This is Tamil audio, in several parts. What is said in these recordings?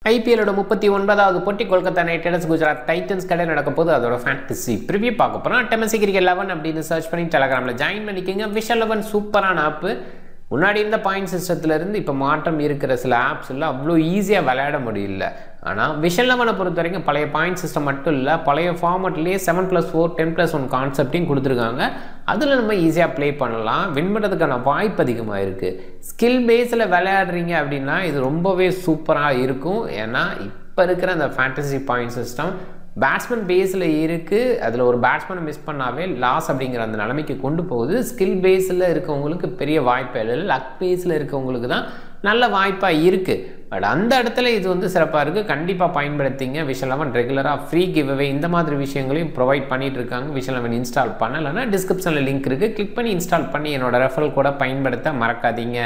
ஐபிஎல்லோட 39வது போட்டி Kolkata night Riders Gujarat Titans கடை நடக்கும் போது அதோட ஃபேண்டசி ப்ரிவியூ பார்க்க போகிறோம். டெமசி கிரிக்கெட் 11 அப்படின்னு சர்ச் பண்ணி டெலகிராமில் ஜாயின் பண்ணிக்கோங்க. விஷல் 11 சூப்பரான ஆப்பு. முன்னாடி இருந்த பாயிண்ட் சிஸ்டத்துலேருந்து இப்போ மாற்றம் இருக்கிற சில ஆப்ஸ் எல்லாம் அவ்வளோ ஈஸியாக விளையாட முடியல. ஆனால் விஷல் 11 பொறுத்த வரைக்கும் பழைய பாயிண்ட் சிஸ்டம் மட்டும் இல்லை, பழைய ஃபார்மெட்லேயே 7+4 10+1 கான்செப்டையும் கொடுத்துருக்காங்க. அதில் நம்ம ஈஸியாக ப்ளே பண்ணலாம். வின் பண்ணுறதுக்கான வாய்ப்பு அதிகமாக இருக்குது. ஸ்கில் பேஸில் விளையாடுறீங்க அப்படின்னா இது ரொம்பவே சூப்பராக இருக்கும். ஏன்னா இப்போ இருக்கிற அந்த ஃபேண்டசி பாயிண்ட் சிஸ்டம் பேட்ஸ்மேன் பேஸில் இருக்குது. அதில் ஒரு பேட்ஸ்மேனை மிஸ் பண்ணாவே லாஸ் அப்படிங்கிற அந்த நிலைமைக்கு கொண்டு போகுது. ஸ்கில் பேஸில் இருக்கவங்களுக்கு பெரிய வாய்ப்பு இல்லை, லக் பேஸில் இருக்கவங்களுக்கு தான் நல்ல வாய்ப்பாக இருக்குது. பட் அந்த இடத்துல இது வந்து சிறப்பாக இருக்குது. கண்டிப்பாக பயன்படுத்திங்க. விஷல் 11 ரெகுலராக ஃப்ரீ கிவ்அவே இந்த மாதிரி விஷயங்களையும் ப்ரொவைட் பண்ணிகிட்டு இருக்காங்க. விஷல் 11 இன்ஸ்டால் பண்ணலைன்னா டிஸ்கிரிப்ஷனில் லிங்க் இருக்குது, கிளிக் பண்ணி இன்ஸ்டால் பண்ணி என்னோட ரெஃபரல் கூட பயன்படுத்த மறக்காதீங்க.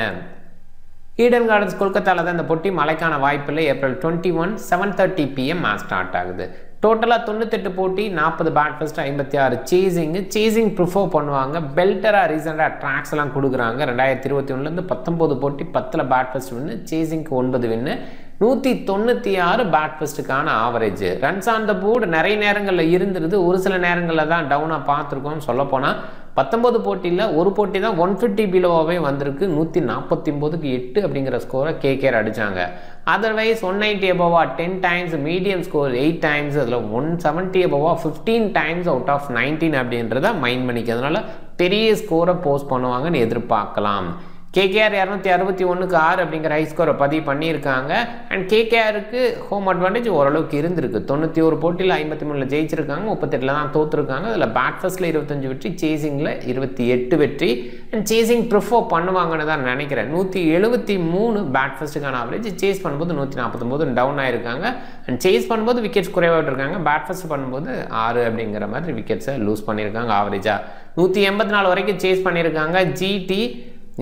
ஈடன் கார்டன்ஸ் கொல்கத்தாவில் தான் இந்த போட்டி. மழைக்கான வாய்ப்பில்லை. ஏப்ரல் 21 7:30 PM மேட்ச் ஸ்டார்ட் ஆகுது. டோட்டலாக 98 போட்டி, 40 பேட் ஃபர்ஸ்ட், 56 சேசிங் ப்ரிஃபர் பண்ணுவாங்க. பெல்டராக ரீசெண்டாக ட்ராக்ஸ்லாம் கொடுக்குறாங்க. 2021 19 போட்டி 10 பேட் ஃபர்ஸ்ட் வின்னு, சேசிங்க்கு 9 வின்னு, 196 பேட் ஃபர்ஸ்ட்டுக்கான average. Runs on the board நிறைய நேரங்களில் இருந்துருது, ஒரு சில நேரங்களில் தான் டவுனாக பார்த்துருக்கோம். சொல்லப்போனால் 19 போட்டியில் ஒரு போட்டி தான் 150 பிலோவாகவே வந்திருக்கு. 149க்கு 8 அப்படிங்கிற ஸ்கோரை கேகேஆர் அடித்தாங்க. Otherwise 190 above 10 times, medium score 8 times, அதில் 170 above 15 டைம்ஸ் அவுட் ஆஃப் 19 அப்படின்றத மைண்ட் பண்ணிக்கிறதுனால பெரிய ஸ்கோரை போஸ்ட் பண்ணுவாங்கன்னு எதிர்பார்க்கலாம். கேகேஆர் 261க்கு 6 அப்படிங்கிற ஹை ஸ்கோரை பதிவு பண்ணியிருக்காங்க. அண்ட் கேகேஆருக்கு ஹோம் அட்வான்டேஜ் ஓரளவுக்கு இருந்திருக்கு. 91 போட்டியில் 53 ஜெயிச்சிருக்காங்க, 38 தான் தோற்றுருக்காங்க. அதில் பேட் ஃபர்ஸ்ட்டில் 25 வெற்றி, சேசிங்கில் 28 வெற்றி. அண்ட் சேசிங் ப்ரிஃபர் பண்ணுவாங்கன்னு தான் நினைக்கிறேன். 173 பேட் ஃபர்ஸ்ட்டுக்கான ஆவரேஜ். சேஸ் பண்ணும்போது 149 டவுன் ஆயிருக்காங்க. அண்ட் சேஸ் பண்ணும்போது விக்கெட்ஸ் குறைவாக இருக்காங்க. பேட் ஃபர்ஸ்ட் பண்ணும்போது 6 அப்படிங்கிற மாதிரி விக்கெட்ஸை லூஸ் பண்ணியிருக்காங்க. ஆவரேஜாக 184 வரைக்கும் சேஸ் பண்ணியிருக்காங்க. ஜிடி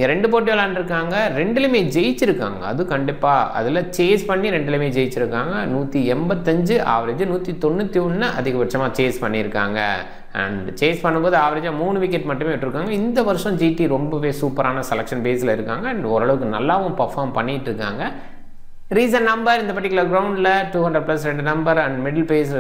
2 போட்டி விளாண்டுருக்காங்க, 2லையுமே ஜெயிச்சிருக்காங்க. அது கண்டிப்பாக அதில் சேஸ் பண்ணி 2லையுமே ஜெயிச்சிருக்காங்க. 185 ஆவரேஜ், 191 அதிகபட்சமாக சேஸ் பண்ணியிருக்காங்க. அண்ட் சேஸ் பண்ணும்போது ஆவரேஜாக 3 விக்கெட் மட்டுமே விட்டுருக்காங்க. இந்த வருஷம் ஜிடி ரொம்பவே சூப்பரான செலெக்ஷன் பேஸில் இருக்காங்க. அண்ட் ஓரளவுக்கு நல்லாவும் பர்ஃபார்ம் பண்ணிகிட்டு இருக்காங்க. ரீசன் நம்பர் இந்த பர்டிகுலர் கிரவுண்டில் 200+ 2 நம்பர் அண்ட் மிடில் பேஸ்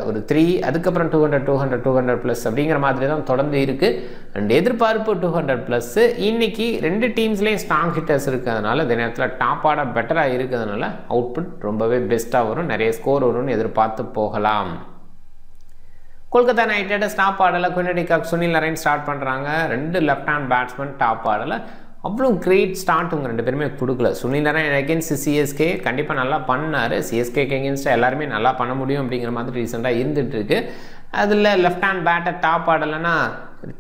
ஒரு 3, அதுக்கப்புறம் 200+ அப்படிங்கிற மாதிரி தான் தொடர்ந்து இருக்குது. அண்ட் எதிர்பார்ப்பு 200+. இன்னைக்கு 2 டீம்ஸ்லேயும் ஸ்ட்ராங் ஹிட்டர்ஸ் இருக்கிறதுனால இந்த நேரத்தில் டாப் ஆர்டர் பெட்டராக இருக்கிறதுனால அவுட்புட் ரொம்பவே பெஸ்ட்டாக வரும், நிறைய ஸ்கோர் வரும்னு எதிர்பார்த்து போகலாம். கொல்கத்தா நைட் ரைடர்ஸ் டாப் ஆர்டரில் குயினடிகாக், சுனில் நரைன் ஸ்டார்ட் பண்ணுறாங்க. 2 லெஃப்ட் ஹேண்ட் பேட்ஸ்மேன் டாப் ஆர்டரில். அவ்வளோ கிரேட் ஸ்டார்ட் உங்கள் 2 பேருமே கொடுக்கல. சுனில் நரைன் அகேன்ஸ்ட் சிஎஸ்கே கண்டிப்பாக நல்லா பண்ணார். சிஎஸ்கேக்கு அகேன்ஸ்டாக எல்லாருமே நல்லா பண்ண முடியும் அப்படிங்கிற மாதிரி ரீசெண்டாக இருந்துகிட்ருக்கு. அதில் லெஃப்ட் ஹேண்ட் பேட்டர் டாப் ஆடலைன்னா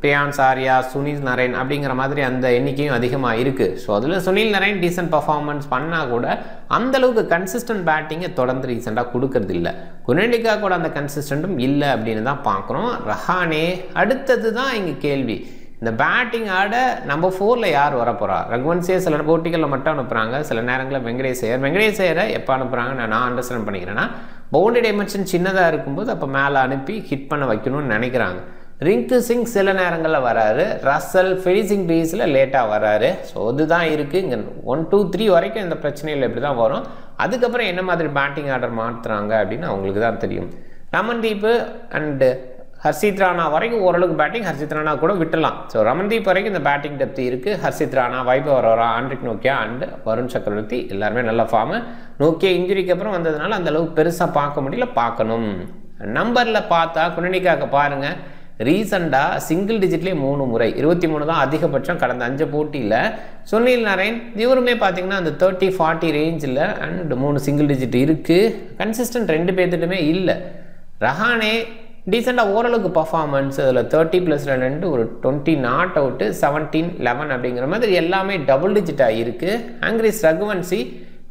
பிரியான்ஸ் ஆர்யா, சுனில் நரைன் அப்படிங்கிற மாதிரி அந்த எண்ணிக்கையும் அதிகமாக இருக்குது. ஸோ அதில் சுனில் நரைன் டீசென்ட் பர்ஃபார்மன்ஸ் பண்ணால் கூட அந்தளவுக்கு கன்சிஸ்டன்ட் பேட்டிங்கை தொடர்ந்து ரீசெண்டாக கொடுக்கறது இல்லை. குயினடிகா கூட அந்த கன்சிஸ்டண்ட்டும் இல்லை அப்படின்னு தான் பார்க்குறோம். ரஹானே அடுத்தது தான் இங்கே கேள்வி. இந்த பேட்டிங் ஆட நம்பர் 4ல் யார் வரப்போகிறா? ரகுவன்சியை சில போட்டிகளில் மட்டும் அனுப்புகிறாங்க, சில நேரங்களில் வெங்கடேஷ் ஐயரை எப்போ அனுப்புகிறாங்க நான் அண்டர்ஸ்டாண்ட் பண்ணிக்கிறேன்னா பவுண்டரி டைமென்ஷன் சின்னதாக இருக்கும்போது அப்போ மேலே அனுப்பி ஹிட் பண்ண வைக்கணும்னு நினைக்கிறாங்க. ரிங்கு சிங் சில நேரங்களில் வராரு, ரசல் ஃபினிஷிங் பேஸில் லேட்டாக வராரு. ஸோ இதுதான் இருக்குது. இங்கே 1 2 3 வரைக்கும் இந்த பிரச்சனையில் இப்படி தான் வரும். அதுக்கப்புறம் என்ன மாதிரி பேட்டிங் ஆர்டர் மாற்றுறாங்க அப்படின்னு அவங்களுக்கு தான் தெரியும். ரமன்தீப் அண்டு ஹர்ஷித் ராணா வரைக்கும் ஓரளவுக்கு பேட்டிங், ஹர்ஷித் ராணா கூட விட்டலாம். ஸோ ரமன்தீப் வரைக்கும் இந்த பேட்டிங் டெப்த் இருக்குது. Harshit Rana, Vaibhav Arora, Andrique Nokia and Varun சக்கரவர்த்தி எல்லாருமே நல்ல ஃபார்மு. நோக்கியா இன்ஜுரிக்கு அப்புறம் வந்ததுனால அந்தளவுக்கு பெருசாக பார்க்க முடியல, பார்க்கணும். நம்பரில் பார்த்தா குயினடிகாக்க பாருங்கள், ரீசெண்டாக சிங்கிள் டிஜிட்லேயே 3 முறை, 23 தான் அதிகபட்சம் கடந்த 5 போட்டியில். சுனில் நரைன் இவருமே பார்த்தீங்கன்னா அந்த 30-40 ரேஞ்சில் அண்ட் 3 சிங்கிள் டிஜிட் இருக்குது. கன்சிஸ்டன்ட் 2 பேர்த்துட்டுமே இல்லை. ரஹானே டீசெண்டாக ஓரளவுக்கு பர்ஃபார்மன்ஸ், அதில் 30+2 ஒரு 20 நாட் அவுட்டு, 17-11 அப்படிங்கிற மாதிரி எல்லாமே டபுள் டிஜிட்டாக இருக்குது. ஆங்கிரிஸ் ரகுவன்சி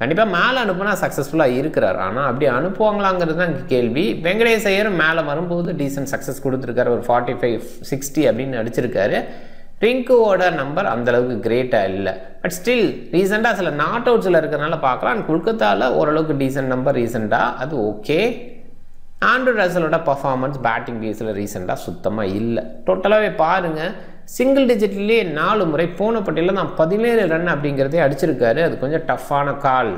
கண்டிப்பாக மேலே அனுப்புனா சக்ஸஸ்ஃபுல்லாக இருக்கிறார். ஆனால் அப்படி அனுப்புவாங்களாங்கிறது தான் இங்கே கேள்வி. வெங்கடேஷ் ஐயர் மேலே வரும்போது டீசென்ட் சக்ஸஸ் கொடுத்துருக்காரு, ஒரு 45-60 அப்படின்னு அடிச்சிருக்காரு. ரிங்குவோட நம்பர் அந்தளவுக்கு கிரேட்டாக இல்லை. பட் ஸ்டில் ரீசெண்டாக சில நாட் அவுட்ஸில் இருக்கிறனால பார்க்கலாம். கொல்கத்தாவில் ஓரளவுக்கு டீசென்ட் நம்பர் ரீசெண்டாக, அது ஓகே. ஆண்ட்ரூ ரசலோட பர்ஃபார்மன்ஸ் பேட்டிங் பேஸில் ரீசெண்டாக சுத்தமாக இல்லை. டோட்டலாகவே பாருங்கள், சிங்கிள் டிஜிட்லேயே 4 முறை போன பட்டியில் நான் 17 ரன் அப்படிங்கிறதே அடிச்சிருக்காரு. அது கொஞ்சம் டஃப்பான கால்.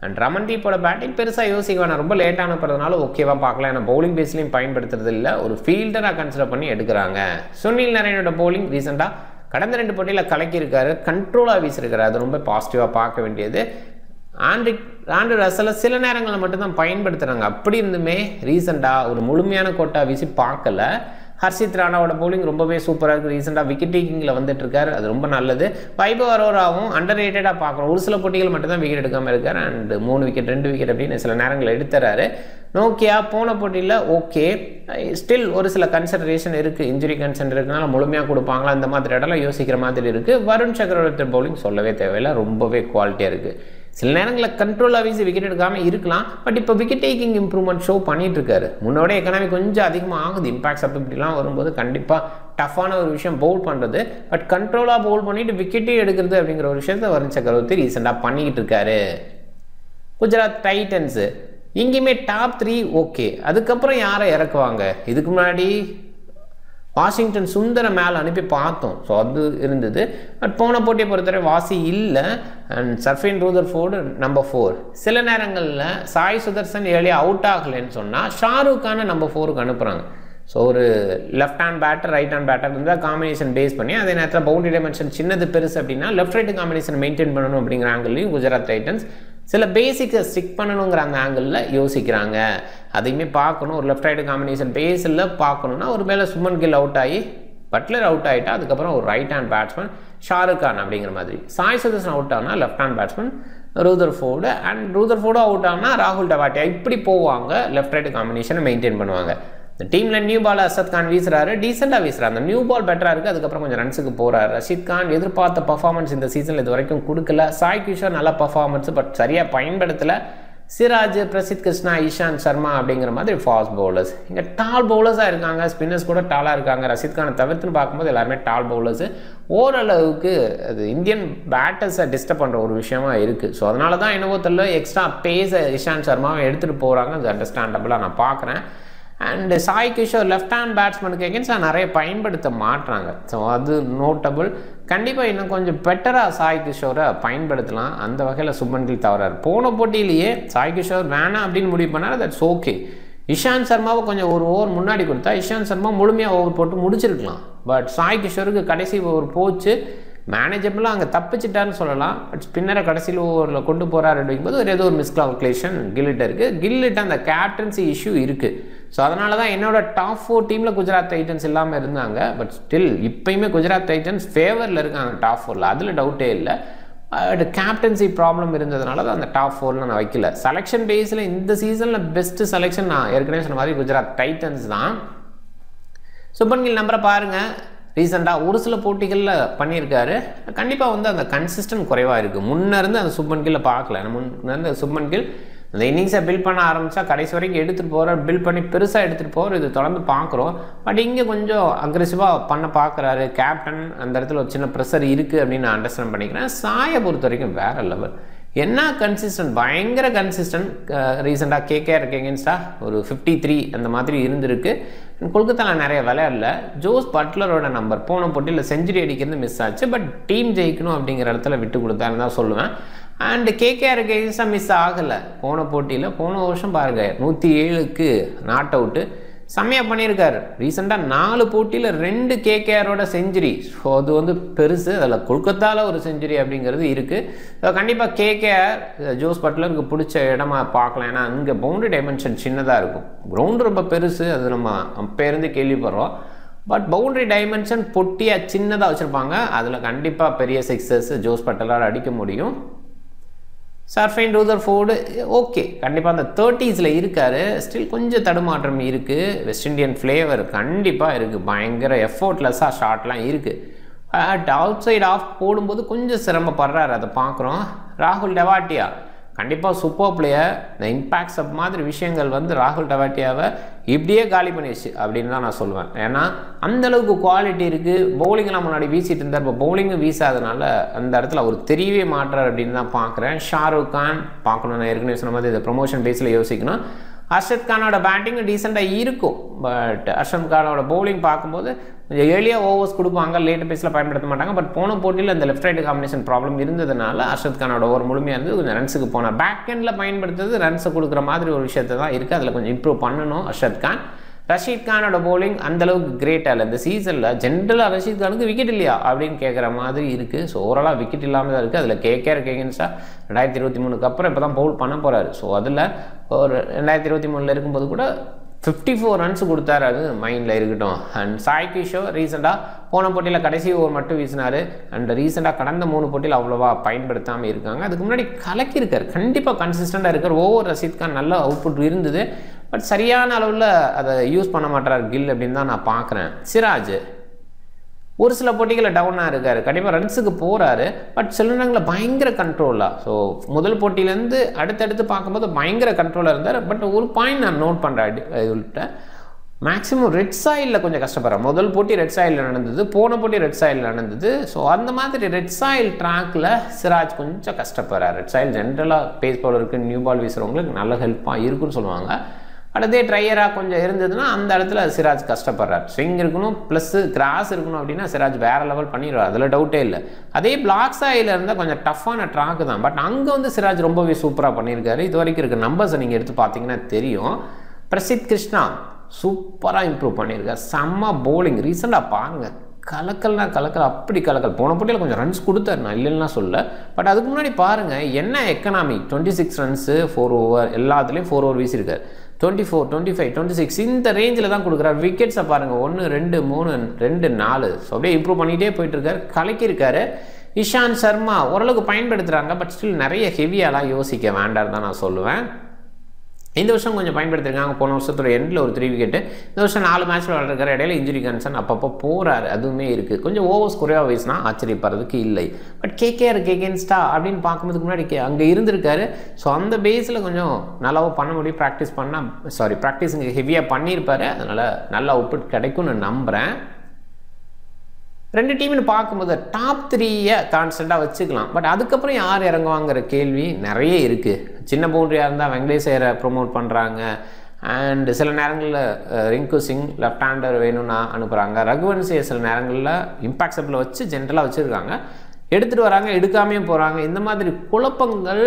அண்ட் ரமன்தீப்போட பேட்டிங் பெருசாக யோசிக்க வேணாம், ரொம்ப லேட்டான போகிறதுனால ஓகேவா பார்க்கலாம். ஏன்னா பவுலிங் பேஸ்லையும் பயன்படுத்துறது இல்லை, ஒரு ஃபீல்டராக கன்சிடர் பண்ணி எடுக்கிறாங்க. சுனில் நரேனோட பவுலிங் ரீசெண்டாக கடந்த 2 போட்டியில் கலக்கியிருக்காரு, கண்ட்ரோலாக வீசியிருக்காரு, அது ரொம்ப பாசிட்டிவாக பார்க்க வேண்டியது. ஆண்ட்ரூ ரசலை சில நேரங்களில் மட்டும்தான் பயன்படுத்துகிறாங்க, அப்படி இருந்துமே ரீசெண்டாக ஒரு முழுமையான கோட்டா வீசி பார்க்கல. ஹர்ஷித் ராணாவோட பவுலிங் ரொம்பவே சூப்பராக இருக்குது, ரீசெண்டாக விக்கெட் டேக்கிங்கில் வந்துட்டு இருக்காரு, அது ரொம்ப நல்லது. வைபவ் அரோராவும் அண்டர் ரேட்டடாக பார்க்குறோம், ஒரு சில போட்டிகள் மட்டும் தான் விக்கெட் எடுக்காமல் இருக்கார். அண்ட் 3 விக்கெட் 2 விக்கெட் அப்படின்னு சில நேரங்கள் எடுத்துறாரு. நோக்கியா போன போட்டியில் ஓகே, ஸ்டில் ஒரு சில கன்சிடரேஷன் இருக்குது, இன்ஜுரி கன்சர்ன் இருக்குனால முழுமையாக கொடுப்பாங்களா அந்த மாதிரி இடம்லாம் யோசிக்கிற மாதிரி இருக்குது. வருண் சக்கரவர்த்தி பவுலிங் சொல்லவே தேவையில்லை, ரொம்பவே குவாலிட்டியாக இருக்குது. சில நேரங்களில் கண்ட்ரோலாக வீசி விக்கெட் எடுக்காமல் இருக்கலாம், பட் இப்போ விக்கெட் டேக்கிங் இம்ப்ரூவ்மெண்ட் ஷோ பண்ணிட்டு இருக்காரு. முன்னோட எக்கனாமி கொஞ்சம் அதிகமாக ஆகுது, இம்பாக்ட்ஸ் அப்போ இப்படிலாம் வரும்போது கண்டிப்பாக டஃப்பான ஒரு விஷயம் பவுல் பண்ணுறது. பட் கண்ட்ரோலாக பவுல் பண்ணிட்டு விக்கெட்டே எடுக்கிறது அப்படிங்கிற ஒரு விஷயத்தை வருண் சக்கரவர்த்தி ரீசெண்டாக பண்ணிக்கிட்டு இருக்காரு. குஜராத் டைட்டன்ஸு இங்கேயுமே டாப் 3 ஓகே, அதுக்கப்புறம் யாரை இறக்குவாங்க? இதுக்கு முன்னாடி வாஷிங்டன் சுந்தர மேலே அனுப்பி பார்த்தோம், ஸோ அது இருந்தது. பட் போன போட்டியை பொறுத்தவரை வாசி இல்லை. And Sherfane Rutherford number 4. சில நேரங்களில் சாய் சுதர்சன் ஏழியா அவுட் ஆகலைன்னு சொன்னால் ஷாருக் கானை நம்பர் 4க்கு அனுப்புகிறாங்க. ஸோ ஒரு left hand batter right hand batter இருந்தால் காம்பினேஷன் பேஸ் பண்ணி, அதே நேரத்தில் பவுண்டரி டைமென்ஷன் சின்னது பெருசு அப்படின்னா லெஃப்ட் ரைட்டு காம்பினேஷன் மெயின்டைன் பண்ணணும் அப்படிங்கிற ஆங்கிள்லையும் குஜராத் டைட்டன்ஸ் சில பேசிக்கை ஸ்டிக் பண்ணணுங்கிற அந்த ஆங்கிளில் யோசிக்கிறாங்க. அதையுமே பார்க்கணும், ஒரு லெஃப்ட் ரைட்டு காம்பினேஷன் பேஸில் பார்க்கணுன்னா ஒரு மேலே சுமன் கில் அவுட் ஆகி பட்லர் அவுட் ஆகிட்டா அதுக்கப்புறம் ஒரு right hand batsman Shahrukh Khan அப்படிங்கிற மாதிரி, சாய் சுதர்சன் அவுட் ஆனால் left hand batsman Rutherford, and ரூதர்ஃபோர்டும் அவுட் ஆனால் ராகுல் டவாட்டியா, இப்படி போவாங்க, லெஃப்ட் ரைட்டு காம்பினேஷனை மெயின்டைன் பண்ணுவாங்க. இந்த டீமில் நியூ பால் அசத் கான் வீசுறாரு, டீசெண்டாக வீசுறாரு, அந்த நியூ பால் பெட்டராக இருக்குது, அதுக்கப்புறம் கொஞ்சம் ரன்ஸுக்கு போகிறார். ரஷீத் கான் எதிர்பார்த்த பர்ஃபார்மன்ஸ் இந்த சீசனில் இது வரைக்கும் கொடுக்கல. சாய் கிஷோர் நல்ல பர்ஃபார்மன்ஸ், பட் சரியாக பயன்படுத்தலை. சிராஜ், பிரசித் கிருஷ்ணா, இஷாந்த் சர்மா அப்படிங்கிற மாதிரி ஃபாஸ்ட் பவுலர்ஸ். இங்கே டால் பவுலர்ஸாக இருக்காங்க, ஸ்பின்னர்ஸ் கூட டாலாக இருக்காங்க. ரஷீத் கானை தவிர்த்துன்னு பார்க்கும்போது எல்லாருமே டால் பவுலர்ஸு. ஓரளவுக்கு அது இந்தியன் பேட்டர்ஸை டிஸ்டர்ப் பண்ணுற ஒரு விஷயமா இருக்குது. ஸோ அதனால தான் என்னவோ தெரியல எக்ஸ்ட்ரா பேஸை இஷாந்த் சர்மாவை எடுத்துகிட்டு போகிறாங்க, அது அண்டர்ஸ்டாண்டபிளாக நான் பார்க்குறேன். And Sai Kishore left hand பேட்ஸ்மேனுக்கு எகென்ஸ்டாக நிறைய பயன்படுத்த மாட்டுறாங்க, ஸோ அது நோட்டபுள். கண்டிப்பாக இன்னும் கொஞ்சம் பெட்டராக சாய் கிஷோரை பயன்படுத்தலாம். அந்த வகையில் சுப்மன் கில் தவறார். போன போட்டியிலேயே சாய் கிஷோர் வேணாம் அப்படின்னு முடிவு பண்ணார், தட்ஸ் ஓகே. இஷாந்த் சர்மாவை கொஞ்சம் ஒரு ஓவர் முன்னாடி கொடுத்தா இஷாந்த் சர்மா முழுமையாக ஓவர் போட்டு முடிச்சிருக்கலாம். பட் சாய் கிஷோருக்கு கடைசி ஓவர் போச்சு, மேனேஜபிளாக அங்கே தப்பிச்சிட்டாருன்னு சொல்லலாம். பட் ஸ்பின்னரை கடைசியில் ஓவரில் கொண்டு போகிறார் அப்படிங்கும்போது ஒரு ஏதோ ஒரு மிஸ்கால்குலேஷன் கில்லிட்ட இருக்குது. கில்லிட்ட அந்த கேப்டன்சி இஷ்யூ இருக்குது. ஸோ அதனால தான் என்னோட டாப் 4 டீமில் குஜராத் டைட்டன்ஸ் இல்லாமல் இருந்தாங்க. பட் ஸ்டில் இப்போயுமே குஜராத் டைட்டன்ஸ் ஃபேவரில் இருக்காங்க டாப் 4ல், அதில் டவுட்டே இல்லை. அது கேப்டன்சி ப்ராப்ளம் இருந்ததுனால தான் அந்த டாப் 4ல் நான் வைக்கல. செலெக்ஷன் பேஸில் இந்த சீசனில் பெஸ்ட்டு செலெக்ஷன் நான் ஏற்கனவே சொன்ன மாதிரி குஜராத் டைட்டன்ஸ் தான். சுப்மன் கில் நம்பரை பாருங்கள், ரீசெண்டாக ஒரு சில போட்டிகளில் பண்ணியிருக்காரு. கண்டிப்பாக வந்து அந்த கன்சிஸ்டன்ட் குறைவாக இருக்குது. முன்னேருந்து அந்த சுப்மன் கில்லை பார்க்கல. முன்னேருந்து சுப்மன் கில் அந்த இன்னிங்ஸை பில்ட் பண்ண ஆரம்பித்தா கடைசி வரைக்கும் எடுத்துகிட்டு போகிறார், பில்ட் பண்ணி பெருசாக எடுத்துகிட்டு போகிறார், இது தொடர்ந்து பார்க்குறோம். பட் இங்கே கொஞ்சம் அக்ரெசிவாக பண்ண பார்க்குறாரு. கேப்டன் அந்த இடத்துல ஒரு சின்ன ப்ரெஷர் இருக்குது அப்படின்னு நான் அண்டர்ஸ்டாண்ட் பண்ணிக்கிறேன். சாயை பொறுத்த வரைக்கும் வேறு லெவல், என்ன கன்சிஸ்டன்ட், பயங்கர கன்சிஸ்டன்ட். ரீசெண்டாக கேகேஆருக்கு எகென்ஸ்டாக ஒரு 53 அந்த மாதிரி இருந்திருக்கு. கொல்கத்தாவில் நிறைய விளையாடல. ஜோஸ் பட்லரோட நம்பர் போன போட்டியில் செஞ்சுரி அடிக்கிறது மிஸ் ஆச்சு, பட் டீம் ஜெயிக்கணும் அப்படிங்கிற இடத்துல விட்டு கொடுத்தாருன்னு தான் சொல்லுவேன். அண்டு கேகேஆருக்கு எகென்ஸ்டாக மிஸ் ஆகலை போன போட்டியில். போன வருஷம் பாருங்கள் 107க்கு நாட் அவுட்டு, செம்மையாக பண்ணியிருக்காரு. ரீசெண்டாக 4 போட்டியில் 2 கேகேஆரோட செஞ்சுரி. ஸோ அது வந்து பெருசு. அதில் கொல்கத்தாவில் ஒரு செஞ்சுரி அப்படிங்கிறது இருக்குது. ஸோ கண்டிப்பாக கேகேஆர் ஜோஸ் பட்லருக்கு பிடிச்ச இடமா பார்க்கலாம். ஏன்னா அங்கே பவுண்டரி டைமென்ஷன் சின்னதாக இருக்கும், கிரவுண்டு ரொம்ப பெருசு, அது நம்ம அப்போருந்து கேள்விப்படுறோம். பட் பவுண்டரி டைமென்ஷன் பொட்டியாக சின்னதாக வச்சுருப்பாங்க, அதில் கண்டிப்பாக பெரிய சிக்ஸஸ் ஜோஸ் பட்லரால் அடிக்க முடியும். சர்ஃபைன் ரூதர்ஃபோர்டு ஓகே, கண்டிப்பாக அந்த 30s இருக்கார். ஸ்டில் கொஞ்சம் தடுமாற்றம் இருக்குது. வெஸ்ட் இண்டியன் ஃப்ளேவர் கண்டிப்பாக இருக்குது. பயங்கர எஃபோர்ட்லெஸ்ஸாக ஷாட்லாம் இருக்குது. அவுட் சைட் ஆஃப் போடும்போது கொஞ்சம் சிரமப்படுறாரு, அதை பார்க்குறோம். ராகுல் டவாட்டியா கண்டிப்பாக சூப்பர் பிளேயர். இந்த இம்பேக்ட்ஸ் அப் மாதிரி விஷயங்கள் வந்து ராகுல் டவாட்டியாவை இப்படியே காலி பண்ணிடுச்சு அப்படின்னு தான் நான் சொல்லுவேன். ஏன்னா அந்தளவுக்கு குவாலிட்டி இருக்குது. பவுலிங்கெலாம் முன்னாடி வீசிட்டு இருந்தார், இப்போ பவுலிங்கும் வீசாதனால அந்த இடத்துல அவர் தெரியவே மாட்டார் அப்படின்னு தான் பார்க்குறேன். ஷாருக் கான் பார்க்கணும், நான் ஏற்கனவே சொன்ன மாதிரி இதை ப்ரொமோஷன் பேஸில் யோசிக்கணும். அர்ஷத் கானோட பேட்டிங்கும் டீசெண்டாக இருக்கும். பட் அர்ஷத் கானோட பவுலிங் பார்க்கும்போது கொஞ்சம் ஏர்லியாக ஓவர்ஸ் கொடுப்பாங்க, லேட் பேஸில் பயன்படுத்த மாட்டாங்க. பட் போன போட்டியில் அந்த லெஃப்ட் ரைட் காம்பினேஷன் ப்ராப்ளம் இருந்ததுனால அர்ஷத் கானோட ஓவர் முழுமையாக இருந்து கொஞ்சம் ரன்ஸுக்கு போனால் பேக் எண்டில் பயன்படுத்துறது ரன்ஸை கொடுக்குற மாதிரி ஒரு விஷயத்தை தான் இருக்குது. அதில் கொஞ்சம் இம்ப்ரூவ் பண்ணணும் அர்ஷத் கான். ரஷீத் கானோட பவுலிங் அந்தளவுக்கு கிரேட்டாக இல்லை. இந்த சீசனில் ஜென்ரலாக ரஷீத் கானுக்கு விக்கெட் இல்லையா அப்படின்னு கேட்குற மாதிரி இருக்குது. ஸோ ஓவராலாக விக்கெட் இல்லாமல் தான் இருக்குது. அதில் கேகேஆர் எகென்ஸ்டாக 2023 அப்புறம் இப்போ தான் பவுல் பண்ண போகிறாரு. ஸோ அதில் ஒரு 2023 இருக்கும்போது கூட 54 ரன்ஸ் கொடுத்தாரு, அது மைண்டில் இருக்கட்டும். அண்ட் சாய் கிஷோர் ரீசெண்டாக போன போட்டியில் கடைசி ஓவர் மட்டும் வீசினார். அண்ட் ரீசெண்டாக கடந்த 3 போட்டியில் அவ்வளோவா பயன்படுத்தாமல் இருக்காங்க. அதுக்கு முன்னாடி கலக்கியிருக்கார், கண்டிப்பாக கன்சிஸ்டண்ட்டாக இருக்கார். ஓவர் ரஷீத் கான் நல்ல அவுட்புட் இருந்தது, பட் சரியான அளவில் அதை யூஸ் பண்ண மாட்டார் கில் அப்படின்னு தான் நான் பார்க்குறேன். சிராஜ் ஒரு சில போட்டிகளில் டவுனாக இருக்கார், கண்டிப்பாக ரன்ஸுக்கு போகிறாரு, பட் சில நேரங்களில் பயங்கர கண்ட்ரோலாக. ஸோ முதல் போட்டியிலேருந்து அடுத்தடுத்து பார்க்கும்போது பயங்கர கண்ட்ரோலாக இருந்தார். பட் ஒரு பாயிண்ட் நான் நோட் பண்ணுறேன், இவர்கிட்ட மேக்ஸிமம் ரெட் சாயிலில் கொஞ்சம் கஷ்டப்படுறேன். முதல் போட்டி ரெட் சாயிலில் நடந்தது, போன போட்டி ரெட் சாயில் நடந்தது. ஸோ அந்த மாதிரி ரெட் சாயில் ட்ராக்கில் சிராஜ் கொஞ்சம் கஷ்டப்படுறார். ரெட் சாயில் ஜென்ரலாக பேஸ் பவுலருக்கு நியூ பால் வீசுகிறவங்களுக்கு நல்ல ஹெல்ப்பாக இருக்குன்னு சொல்லுவாங்க. அடுத்தே ட்ரையராக கொஞ்சம் இருந்ததுன்னா அந்த இடத்துல சிராஜ் கஷ்டப்படுறார். ஸ்விங் இருக்கணும் ப்ளஸ் கிராஸ் இருக்கணும் அப்படின்னா சிராஜ் வேறு லெவல் பண்ணிடுவார், அதில் டவுட்டே இல்லை. அதே பிளாக் சாயில் இருந்தால் கொஞ்சம் டஃப்பான ட்ராக்கு தான், பட் அங்கே வந்து சிராஜ் ரொம்பவே சூப்பராக பண்ணியிருக்காரு. இது வரைக்கும் இருக்க நம்பர்ஸை நீங்கள் எடுத்து பார்த்தீங்கன்னா தெரியும். பிரசித் கிருஷ்ணா சூப்பராக இம்ப்ரூவ் பண்ணியிருக்கார், செம்ம பவுலிங். ரீசெண்டாக பாருங்கள், கலக்கல்னா கலக்கல், அப்படி கலக்கல். போன போட்டியில் கொஞ்சம் ரன்ஸ் கொடுத்தாரு, நான் இல்லைன்னா சொல்ல. பட் அதுக்கு முன்னாடி பாருங்கள் என்ன எக்கனாமி, 26 ரன்ஸு 4 ஓவர், எல்லாத்துலேயும் 4 ஓவர் வீசியிருக்காரு. 24, 25, 26 இந்த ரேஞ்சில் தான் கொடுக்குறாரு. விக்கெட்ஸை பாருங்கள், 1, 2, 3, 2, 4. ஸோ அப்படியே இம்ப்ரூவ் பண்ணிகிட்டே போயிட்டுருக்காரு, கலக்கியிருக்காரு. இஷாந்த் சர்மா ஓரளவுக்கு பயன்படுத்துகிறாங்க, பட் ஸ்டில் நிறைய ஹெவியாலாம் யோசிக்க வேண்டாம் தான் நான் சொல்லுவேன். இந்த வருஷம் கொஞ்சம் பயன்படுத்திருக்காங்க. போன வருஷத்தோட எண்டில் ஒரு 3 விக்கெட்டு. இந்த வருஷம் 4 மேட்ச்சில் விளையாடுறாரு. இடையில இன்ஜுரி கன்சர்ன் அப்பப்போ போகிறாரு, அதுவுமே இருக்குது. கொஞ்சம் ஓவர்ஸ் குறைவாக வீசினா ஆச்சரியப்படுறதுக்கு இல்லை. பட் கேகேஆர் எகென்ஸ்டா அப்படின்னு பார்க்கும்போதுக்கு முன்னாடி அங்கே இருந்திருக்காரு. ஸோ அந்த பேஸில் கொஞ்சம் நல்லாவும் பண்ண முடியும். ப்ராக்டிஸ் இங்கே ஹெவியாக பண்ணியிருப்பாரு, அதனால் நல்ல அவுட்புட் கிடைக்கும்னு நான் நம்புகிறேன். 2 டீம்னு பார்க்கும்போது டாப் 3 கான்ஸ்டண்ட்டாக வச்சுக்கலாம். பட் அதுக்கப்புறம் யார் இறங்குவாங்கிற கேள்வி நிறைய இருக்குது. சின்ன பவுண்டரியாக இருந்தால் வெங்கடேஷ் ஐயரை ப்ரொமோட் பண்ணுறாங்க. அண்ட் சில நேரங்களில் ரிங்கு சிங் லெஃப்ட் ஹேண்டர் வேணும்னா அனுப்புகிறாங்க. ரகுவன்சியை சில நேரங்களில் இம்பாக்ட் சப்பில் வச்சு ஜென்ரலாக வச்சுருக்காங்க, எடுத்துகிட்டு வராங்க, எடுக்காமையும் போகிறாங்க. இந்த மாதிரி குழப்பங்கள்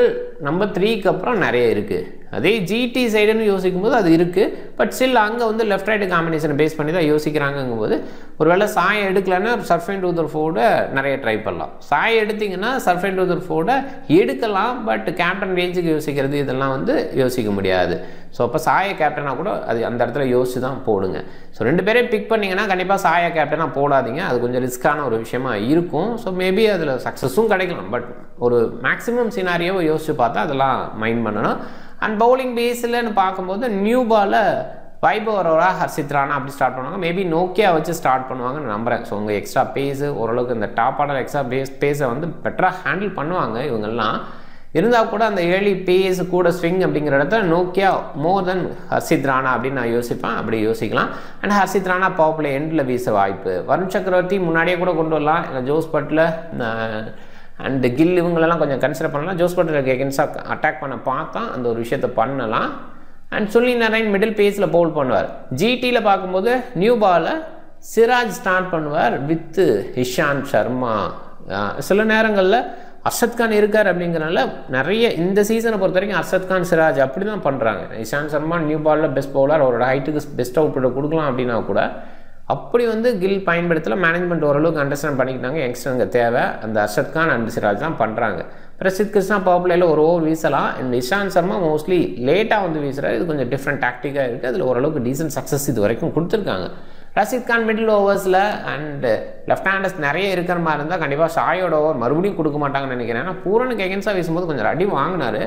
நம்பர் 3க்கு அப்புறம் நிறைய இருக்குது. அதே ஜிடி சைடுன்னு யோசிக்கும் போது அது இருக்குது, பட் ஸ்டில் அங்கே வந்து லெஃப்ட் ரைட்டு காம்பினேஷனை பேஸ் பண்ணி தான் யோசிக்கிறாங்கங்கும்போது ஒருவேளை சாயை எடுக்கலைன்னா சர்ஃபேன் ரூதர்ஃபோர்டை நிறைய ட்ரை பண்ணலாம். சாயை எடுத்திங்கன்னா சர்ஃபேன் ரூதர்ஃபோர்டை எடுக்கலாம், பட் கேப்டன் ரேஞ்சுக்கு யோசிக்கிறது இதெல்லாம் வந்து யோசிக்க முடியாது. ஸோ அப்போ சாயை கேப்டனாக கூட அது அந்த இடத்துல யோசிச்சு தான் போடுங்க. ஸோ 2 பேரையும் பிக் பண்ணிங்கன்னா கண்டிப்பாக சாயை கேப்டனாக போடாதீங்க, அது கொஞ்சம் ரிஸ்க்கான ஒரு விஷயமா இருக்கும். ஸோ மேபி அதில் சக்ஸஸும் கிடைக்கலாம், பட் ஒரு மேக்ஸிமம் சினாரியோவை யோசிச்சு பார்த்தா அதெல்லாம் மைண்ட் பண்ணணும். அண்ட் பவுலிங் பேஸில்னு பார்க்கும்போது நியூ பாலை வைபவ் அரோரா, ஹர்ஷித் ராணா அப்படி ஸ்டார்ட் பண்ணுவாங்க. மேபி நோக்கியா வச்சு ஸ்டார்ட் பண்ணுவாங்கன்னு நம்புகிறேன். ஸோ உங்கள் எக்ஸ்ட்ரா பேஸு ஓரளவுக்கு இந்த டாப் ஆர்டர் எக்ஸ்ட்ரா பேஸை வந்து பெட்டராக ஹேண்டில் பண்ணுவாங்க இவங்கெல்லாம். இருந்தால் கூட அந்த ஏர்லி பேஸ் கூட ஸ்விங் அப்படிங்கிற இடத்துல நோக்கியா மோர் தென் ஹர்ஷித் ராணா அப்படின்னு நான் யோசிப்பேன். அப்படி யோசிக்கலாம். அண்ட் ஹர்ஷித் ராணா பவர்ப்ளே எண்டில் வீச வாய்ப்பு. வருண் சக்கரவர்த்தி முன்னாடியே கூட கொண்டு வரலாம், இல்லை ஜோஸ் பட்லர் அண்டு கில் இவங்களெல்லாம் கொஞ்சம் கன்சிடர் பண்ணலாம். ஜோஸ் பட்லருக்கு எகென்ஸ்டாக அட்டாக் பண்ண பார்த்தா அந்த ஒரு விஷயத்தை பண்ணலாம். அண்ட் சுனில் நரைன் மிடில் பேஸில் பவுல் பண்ணுவார். ஜிடியில் பார்க்கும்போது நியூ பாலை சிராஜ் ஸ்டார்ட் பண்ணுவார் வித் இஷாந்த் சர்மா. சில நேரங்களில் அர்ஷத் கான் இருக்கார் அப்படிங்கிறனால நிறைய இந்த சீசனை பொறுத்த வரைக்கும் அர்ஷத் கான் சிராஜ் அப்படி தான் பண்ணுறாங்க. இஷாந்த் சர்மா நியூ பாலில் பெஸ்ட் பவுலர், அவரோட ஹைட்டுக்கு பெஸ்ட் அவுட்புட்டை கொடுக்கலாம் அப்படின்னா கூட அப்படி வந்து கில் பயன்படுத்தல. மேனேஜ்மெண்ட் ஓரளவுக்கு அண்டர்ஸ்டாண்ட் பண்ணிக்கிட்டாங்க, யங்ஸ்டருங்க தேவை, அந்த அர்ஷத் கான் அண்ட் சிராஜ் தான் பண்ணுறாங்க. பிரசித் கிருஷ்ணா பவர் பிளேயில் ஒரு ஓவர் வீசலாம். அண்ட் இஷாந்த் சர்மா மோஸ்ட்லி லேட்டாக வந்து வீசுகிறார். இது கொஞ்சம் டிஃப்ரெண்ட் டாக்டிக்காக இருக்குது, அதில் ஓரளவுக்கு டீசென்ட் சக்ஸஸ் இது வரைக்கும் கொடுத்துருக்காங்க. ரஷீத் கான் மிடில் ஓவர்ஸில் அண்டு லெஃப்ட் ஹேண்டர்ஸ் நிறைய இருக்கிற மாதிரி இருந்தால் கண்டிப்பாக ஷாயோட ஓவர் மறுபடியும் கொடுக்க மாட்டாங்கன்னு நினைக்கிறேன். ஏன்னா பூரனுக்கு எகென்ஸ்டாக வீசும்போது கொஞ்சம் அடி வாங்கினார்.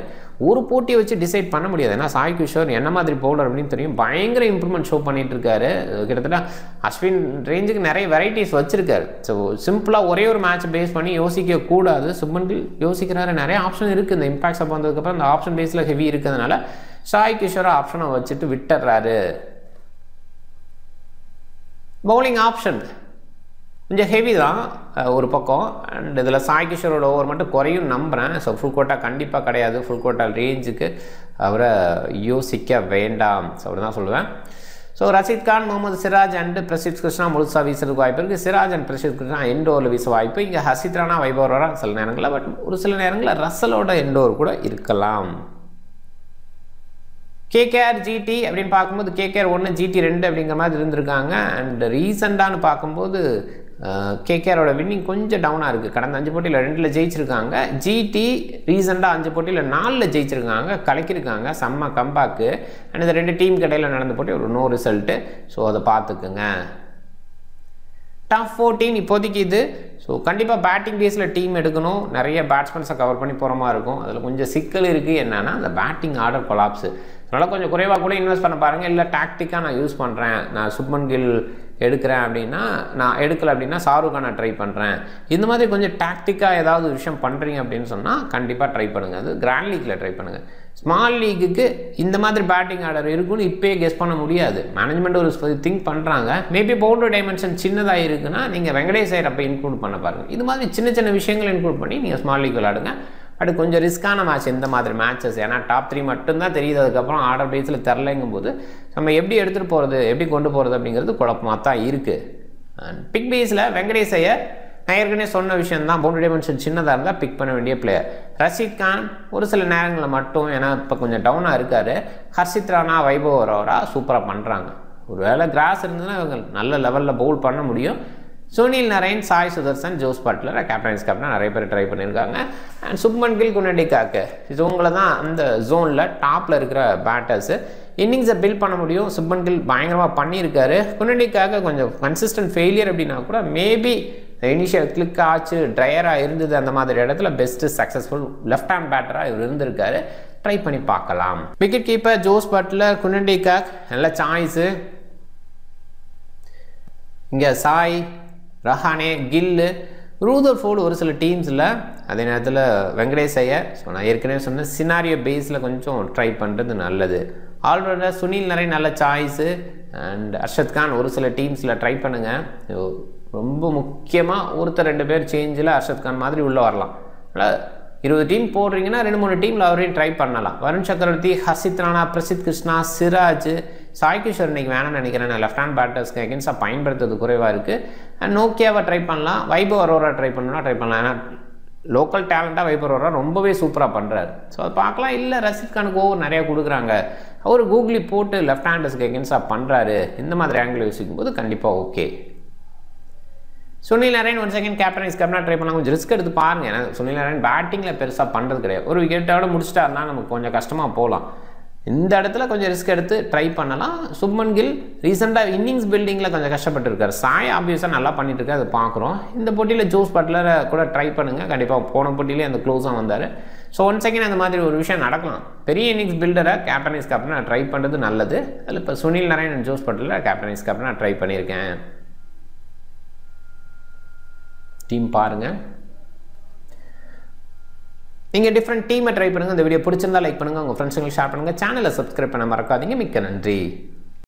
ஒரு போட்டியை வச்சு டிசைட் பண்ண முடியாது. ஏன்னா சாய் கிஷோர் என்ன மாதிரி பவுலர் அப்படின்னு தெரியும், பயங்கர இம்ப்ரூவ்மெண்ட் ஷோ பண்ணிட்டு இருக்காரு. கிட்டத்தட்ட அஸ்வின் ரேஞ்சுக்கு நிறைய வெரைட்டிஸ் வச்சிருக்காரு. ஸோ சிம்பிளாக ஒரே ஒரு மேட்ச் பேஸ் பண்ணி யோசிக்க கூடாது. சுப்மன் கில் யோசிக்கிறாரு, நிறைய ஆப்ஷன் இருக்குது. இந்த இம்பாக்ட்ஸ் வந்ததுக்கப்புறம் அந்த ஆப்ஷன் பேஸில் ஹெவி இருக்கிறதுனால சாய் கிஷோரை ஆப்ஷனை வச்சுட்டு விட்டுறாரு. பவுலிங் ஆப்ஷன் கொஞ்சம் ஹெவி தான் ஒரு பக்கம். அண்ட் இதில் சாய் கிஷோரோட ஓவர் மட்டும் குறையும் நம்புகிறேன். ஸோ ஃபுல் கோட்டா கண்டிப்பாக கிடையாது. ஃபுல் கோட்டா ரேஞ்சுக்கு அவரை யோசிக்க வேண்டாம். ஸோ அப்படி தான் சொல்லுவேன். ஸோ ரஷீத் கான், முகமது சிராஜ் அண்டு பிரசித் கிருஷ்ணா முழுசாக வீசுறதுக்கு வாய்ப்பு இருக்குது. சிராஜ் அண்ட் பிரசித் கிருஷ்ணா எண்ட் ஓவரில் வீச வாய்ப்பு. இங்கே ஹர்ஷித் ராணா, வைபவ் ஓவரா சில நேரங்களில், பட் ஒரு சில நேரங்களில் ரசலோட எண்ட் ஓவர் கூட இருக்கலாம். கேகேஆர் ஜிடி அப்படின்னு பார்க்கும்போது கேகேஆர் 1 ஜிடி 2 அப்படிங்கிற மாதிரி இருந்திருக்காங்க. அண்ட் ரீசெண்டானு பார்க்கும்போது கேகேஆரோட வின்னிங் கொஞ்சம் டவுனாக இருக்குது. கடந்த 5 போட்டியில் 2 ஜெயிச்சிருக்காங்க. ஜிடி ரீசெண்டாக 5 போட்டியில் 4 ஜெயிச்சிருக்காங்க, கலக்கியிருக்காங்க, செம்ம கம்பேக்கு. அண்ட் இந்த 2 டீம் இடையில் நடந்த போட்டி ஒரு நோ ரிசல்ட்டு. ஸோ அதை பார்த்துக்குங்க. டாப் 14 இப்போதைக்கு இது. ஸோ கண்டிப்பாக பேட்டிங் பேஸில் டீம் எடுக்கணும். நிறைய பேட்ஸ்மேன்ஸை கவர் பண்ணி போகிற மாதிரி இருக்கும். அதில் கொஞ்சம் சிக்கல் இருக்குது. என்னென்னா அந்த பேட்டிங் ஆர்டர் கொலாப்ஸு. அதனால் கொஞ்சம் குறைவாக கூட இன்வெஸ்ட் பண்ண பாருங்கள். இல்லை டாக்டிக்காக நான் யூஸ் பண்ணுறேன், நான் சுப்மன் கில் எடுக்கிறேன் அப்படின்னா, நான் எடுக்கலை அப்படின்னா ஷாருக் கானை ட்ரை பண்ணுறேன். இந்த மாதிரி கொஞ்சம் டாக்டிக்காக ஏதாவது ஒரு விஷயம் பண்ணுறீங்க அப்படின்னு சொன்னால் கண்டிப்பாக ட்ரை பண்ணுங்கள். அது கிராண்ட் லீக்கில் ட்ரை பண்ணுங்கள். ஸ்மால் லீக்குக்கு இந்த மாதிரி பேட்டிங் ஆர்டர் இருக்குன்னு இப்போயே கெஸ் பண்ண முடியாது. மேனேஜ்மெண்ட் ஒரு திங்க் பண்ணுறாங்க. மேபி பவுண்டரி டைமென்ஷன் சின்னதாக இருக்குன்னா நீங்கள் வெங்கடேஷ் ஐயர் அப்போ இன்க்ளூட் பண்ண பாருங்கள். இது மாதிரி சின்ன சின்ன விஷயங்கள் இன்க்ளூட் பண்ணி நீங்கள் ஸ்மால் லீக் விளாடுங்க. அது கொஞ்சம் ரிஸ்க்கான மேட்ச் இந்த மாதிரி மேட்சஸ். ஏன்னா டாப் 3 மட்டும்தான் தெரியுது. அதுக்கப்புறம் ஆர்டர் பேஸில் தெரிலங்கும் போது நம்ம எப்படி எடுத்துகிட்டு போகிறது, எப்படி கொண்டு போகிறது அப்படிங்கிறது குழப்பமாக தான் இருக்குது. பிக் பேஸில் வெங்கடேஷ் ஐயர் நான் ஏற்கனவே சொன்ன விஷயம் தான். பவுண்டரி டைமென்ஷன் சின்னதாக இருந்தால் பிக் பண்ண வேண்டிய பிளேயர். ரஷீத் கான் ஒரு சில நேரங்களில் மட்டும், ஏன்னா இப்போ கொஞ்சம் டவுனாக இருக்கார். ஹர்ஷித் ராணா, வைபவ் ஓவரா சூப்பராக பண்ணுறாங்க. ஒரு வேளை கிராஸ் இருந்ததுன்னா இவங்க நல்ல லெவலில் பவுல் பண்ண முடியும். Sunil Narine, Sai Sudharsan, Jos Buttler captains captain நிறைய பேர் ட்ரை பண்ணியிருக்காங்க. அண்ட் சுப்மன் கில், குனடிகாக்கு இவங்கள தான் அந்த ஜோனில் டாப்பில் இருக்கிற பேட்டர்ஸு. இன்னிங்ஸை பில்ட் பண்ண முடியும். சுப்மன் கில் பயங்கரமாக பண்ணியிருக்காரு. குனடிகாக்கு கொஞ்சம் கன்சிஸ்டன்ட் ஃபெயிலியர் அப்படின்னா கூட மேபி இனிஷியல் கிளிக் ஆச்சு, ட்ரையராக இருந்தது, அந்த மாதிரி இடத்துல பெஸ்ட்டு சக்ஸஸ்ஃபுல் லெஃப்ட் ஹேண்ட் பேட்டராக இவர் இருந்திருக்காரு. ட்ரை பண்ணி பார்க்கலாம். விக்கெட் கீப்பர் ஜோஸ் பட்லர், குனடிகாக் நல்ல சாய்ஸு. இங்கே சாய், ரஹானே, கில்லு, ரூதர்ஃபோர்டு ஒரு சில டீம்ஸில். அதே நேரத்தில் வெங்கடேஷ் ஐயர். ஸோ நான் ஏற்கனவே சொன்ன சினாரியோ பேஸில் கொஞ்சம் ட்ரை பண்ணுறது நல்லது. ஆல்ரவுண்டர் சுனில் நரேன் நல்ல சாய்ஸு. அண்ட் அர்ஷத் கான் ஒரு சில டீம்ஸில் ட்ரை பண்ணுங்கள். ரொம்ப முக்கியமாக ஒருத்தர் 2 பேர் சேஞ்சில் அர்ஷத் கான் மாதிரி உள்ளே வரலாம். அதனால் 20 டீம் போடுறீங்கன்னா 2-3 டீமில் அவரையும் ட்ரை பண்ணலாம். வருண் சக்கரவர்த்தி, ஹர்ஷித் ராணா, பிரசித் கிருஷ்ணா, சிராஜ், சாய் கிஷோர் இன்றைக்கி வேணும்னு நினைக்கிறேன். லெஃப்ட் ஹேண்ட் பேட்டர்ஸ்க்கு அகேன்ஸ்டாக பயன்படுத்துறது குறைவாக இருக்குது. அண்ட் நோக்கியாவை ட்ரை பண்ணலாம். வைபவ் ஓவரா ட்ரை பண்ணணும்னா ட்ரை பண்ணலாம். ஏன்னா லோக்கல் டேலண்ட்டாக வைபவ் ஓவரா ரொம்பவே சூப்பராக பண்ணுறாரு. ஸோ அதை பார்க்கலாம். இல்லை ரஷீத் கானுக்கு ஓவர் நிறையா கொடுக்குறாங்க, அவர் கூகுளி போட்டு லெஃப்ட் ஹேண்டர்ஸ்க்கு அகேன்ஸ்டாக பண்ணுறாரு, இந்த மாதிரி ஆங்கிள் யோசிக்கும் போது கண்டிப்பாக okay. Sunil Naren 1 second captain கேப்டனாக ட்ரை பண்ணலாம். கொஞ்சம் ரிஸ்க் எடுத்து பாருங்கள். ஏன்னா சுனில் நரேன் பேட்டிங்கில் பெருசாக பண்ணுறது கிடையாது. ஒரு விக்கெட்டோட முடிச்சிட்டாருன்னா நமக்கு கொஞ்சம் கஷ்டமாக போகலாம். இந்த இடத்துல கொஞ்சம் ரிஸ்க் எடுத்து ட்ரை பண்ணலாம். சுப்மன் கில் ரீசெண்டாக இன்னிங்ஸ் பில்டிங்கில் கொஞ்சம் கஷ்டப்பட்டுருக்காரு. சாய் ஆப்வியஸாக நல்லா பண்ணிட்டு இருக்காரு, அதை பார்க்குறோம். இந்த போட்டியில் ஜோஸ் பட்லரை கூட ட்ரை பண்ணுங்கள். கண்டிப்பாக போன போட்டியிலே அந்த க்ளோஸாக வந்தார். ஸோ 1 செகண்ட் அந்த மாதிரி ஒரு விஷயம் நடக்கலாம். பெரிய இன்னிங்ஸ் பில்டரை கேப்டனாக ட்ரை பண்ணுறது நல்லது. அதில் இப்போ சுனில் நரேன் அண்ட் ஜோஸ் பட்லரை கேப்டனாக ட்ரை பண்ணியிருக்கேன். டீம் பாருங்கள். நீங்கள் டிஃப்ரெண்ட் டீமை ட்ரை பண்ணுங்கள். இந்த வீடியோ பிடிச்சிருந்தா லைக் பண்ணுங்கள், உங்கள் ஃப்ரெண்ட்ஸுங்களுக்கு ஷேர் பண்ணுங்கள். சேனலை சப்ஸ்கிரைப் பண்ண மறக்காதீங்க. மிக்க நன்றி.